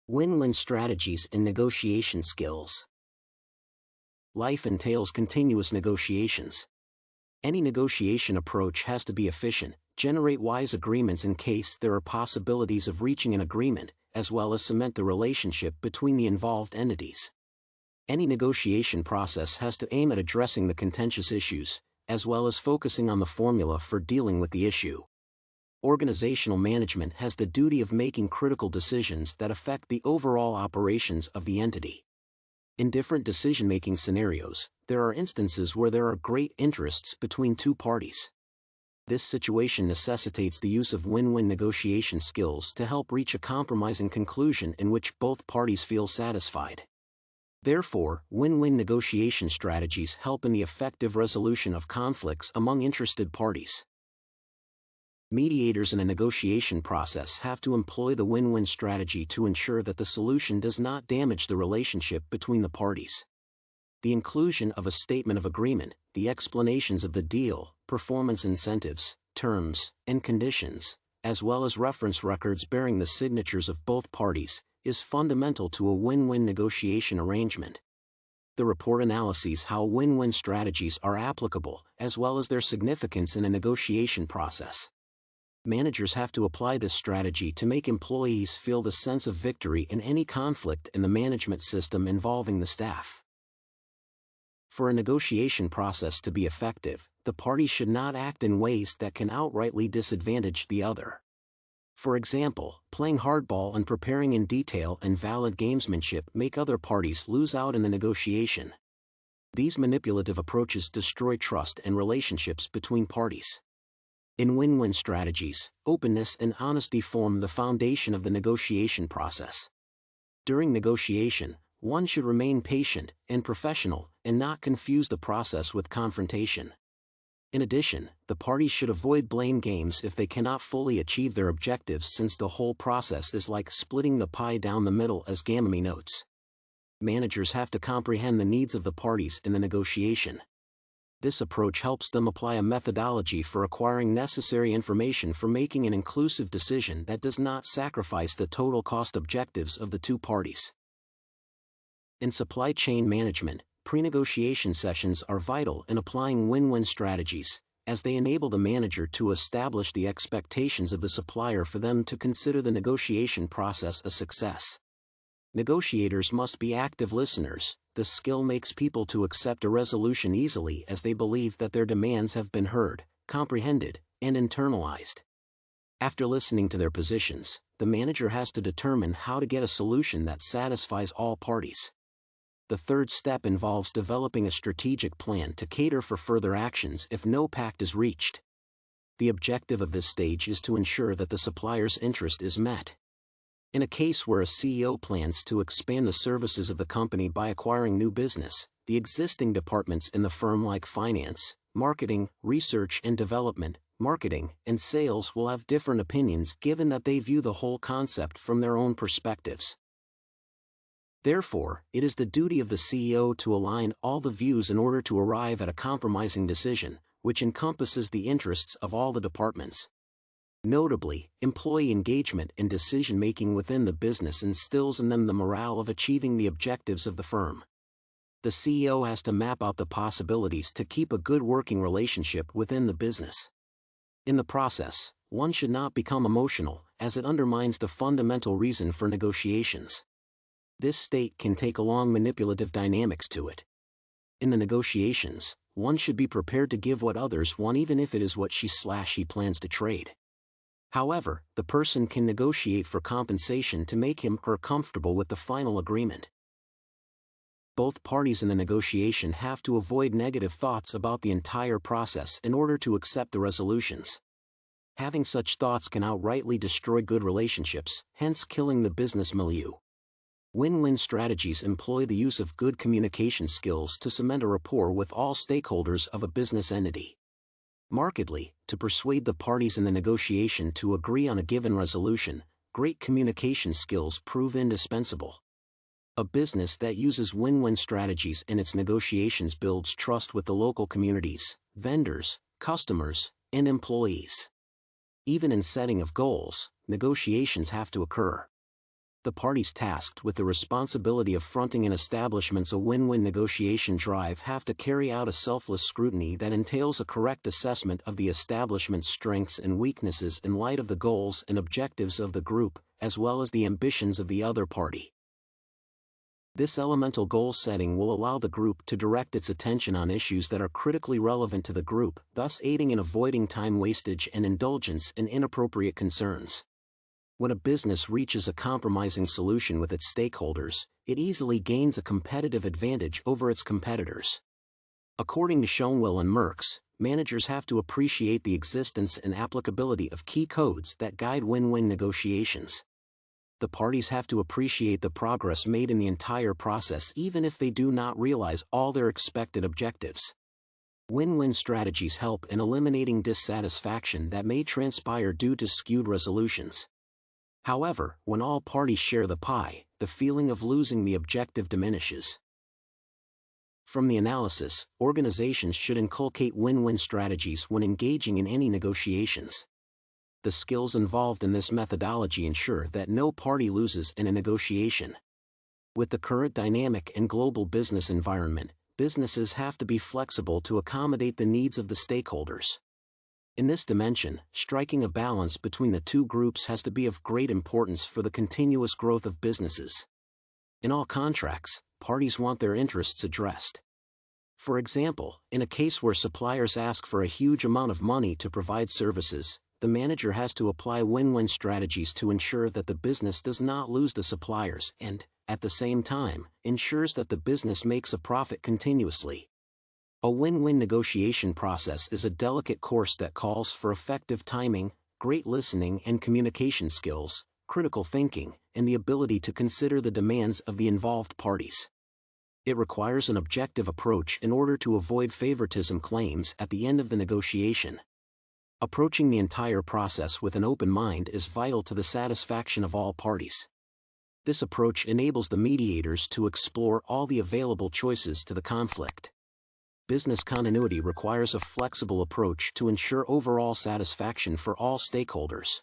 Win-win strategies and negotiation skills. Life entails continuous negotiations. Any negotiation approach has to be efficient, generate wise agreements in case there are possibilities of reaching an agreement, as well as cement the relationship between the involved entities. Any negotiation process has to aim at addressing the contentious issues, as well as focusing on the formula for dealing with the issue. Organizational management has the duty of making critical decisions that affect the overall operations of the entity. In different decision-making scenarios, there are instances where there are great interests between two parties. This situation necessitates the use of win-win negotiation skills to help reach a compromising conclusion in which both parties feel satisfied. Therefore, win-win negotiation strategies help in the effective resolution of conflicts among interested parties. Mediators in a negotiation process have to employ the win-win strategy to ensure that the solution does not damage the relationship between the parties. The inclusion of a statement of agreement, the explanations of the deal, performance incentives, terms, and conditions, as well as reference records bearing the signatures of both parties, is fundamental to a win-win negotiation arrangement. The report analyses how win-win strategies are applicable, as well as their significance in a negotiation process. Managers have to apply this strategy to make employees feel the sense of victory in any conflict in the management system involving the staff. For a negotiation process to be effective, the parties should not act in ways that can outrightly disadvantage the other. For example, playing hardball and preparing in detail and valid gamesmanship make other parties lose out in the negotiation. These manipulative approaches destroy trust and relationships between parties. In win-win strategies, openness and honesty form the foundation of the negotiation process. During negotiation, one should remain patient and professional and not confuse the process with confrontation. In addition, the parties should avoid blame games if they cannot fully achieve their objectives, since the whole process is like splitting the pie down the middle, as Ghamami notes. Managers have to comprehend the needs of the parties in the negotiation. This approach helps them apply a methodology for acquiring necessary information for making an inclusive decision that does not sacrifice the total cost objectives of the two parties. In supply chain management, pre-negotiation sessions are vital in applying win-win strategies, as they enable the manager to establish the expectations of the supplier for them to consider the negotiation process a success. Negotiators must be active listeners. This skill makes people to accept a resolution easily, as they believe that their demands have been heard, comprehended, and internalized. After listening to their positions, the manager has to determine how to get a solution that satisfies all parties. The third step involves developing a strategic plan to cater for further actions if no pact is reached. The objective of this stage is to ensure that the supplier's interest is met. In a case where a CEO plans to expand the services of the company by acquiring new business, the existing departments in the firm like finance, marketing, research and development, marketing, and sales will have different opinions, given that they view the whole concept from their own perspectives. Therefore, it is the duty of the CEO to align all the views in order to arrive at a compromising decision, which encompasses the interests of all the departments. Notably, employee engagement and decision-making within the business instills in them the morale of achieving the objectives of the firm. The CEO has to map out the possibilities to keep a good working relationship within the business. In the process, one should not become emotional, as it undermines the fundamental reason for negotiations. This state can take along manipulative dynamics to it. In the negotiations, one should be prepared to give what others want, even if it is what he plans to trade. However, the person can negotiate for compensation to make him or her comfortable with the final agreement. Both parties in the negotiation have to avoid negative thoughts about the entire process in order to accept the resolutions. Having such thoughts can outrightly destroy good relationships, hence killing the business milieu. Win-win strategies employ the use of good communication skills to cement a rapport with all stakeholders of a business entity. Markedly, to persuade the parties in the negotiation to agree on a given resolution, great communication skills prove indispensable. A business that uses win-win strategies in its negotiations builds trust with the local communities, vendors, customers, and employees. Even in setting of goals, negotiations have to occur. The parties tasked with the responsibility of fronting an establishment's a win-win negotiation drive have to carry out a selfless scrutiny that entails a correct assessment of the establishment's strengths and weaknesses in light of the goals and objectives of the group, as well as the ambitions of the other party. This elemental goal setting will allow the group to direct its attention on issues that are critically relevant to the group, thus aiding in avoiding time wastage and indulgence in inappropriate concerns. When a business reaches a compromising solution with its stakeholders, it easily gains a competitive advantage over its competitors. According to Schonewille and Merks, managers have to appreciate the existence and applicability of key codes that guide win-win negotiations. The parties have to appreciate the progress made in the entire process even if they do not realize all their expected objectives. Win-win strategies help in eliminating dissatisfaction that may transpire due to skewed resolutions. However, when all parties share the pie, the feeling of losing the objective diminishes. From the analysis, organizations should inculcate win-win strategies when engaging in any negotiations. The skills involved in this methodology ensure that no party loses in a negotiation. With the current dynamic and global business environment, businesses have to be flexible to accommodate the needs of the stakeholders. In this dimension, striking a balance between the two groups has to be of great importance for the continuous growth of businesses. In all contracts, parties want their interests addressed. For example, in a case where suppliers ask for a huge amount of money to provide services, the manager has to apply win-win strategies to ensure that the business does not lose the suppliers and, at the same time, ensures that the business makes a profit continuously. A win-win negotiation process is a delicate course that calls for effective timing, great listening and communication skills, critical thinking, and the ability to consider the demands of the involved parties. It requires an objective approach in order to avoid favoritism claims at the end of the negotiation. Approaching the entire process with an open mind is vital to the satisfaction of all parties. This approach enables the mediators to explore all the available choices to the conflict. Business continuity requires a flexible approach to ensure overall satisfaction for all stakeholders.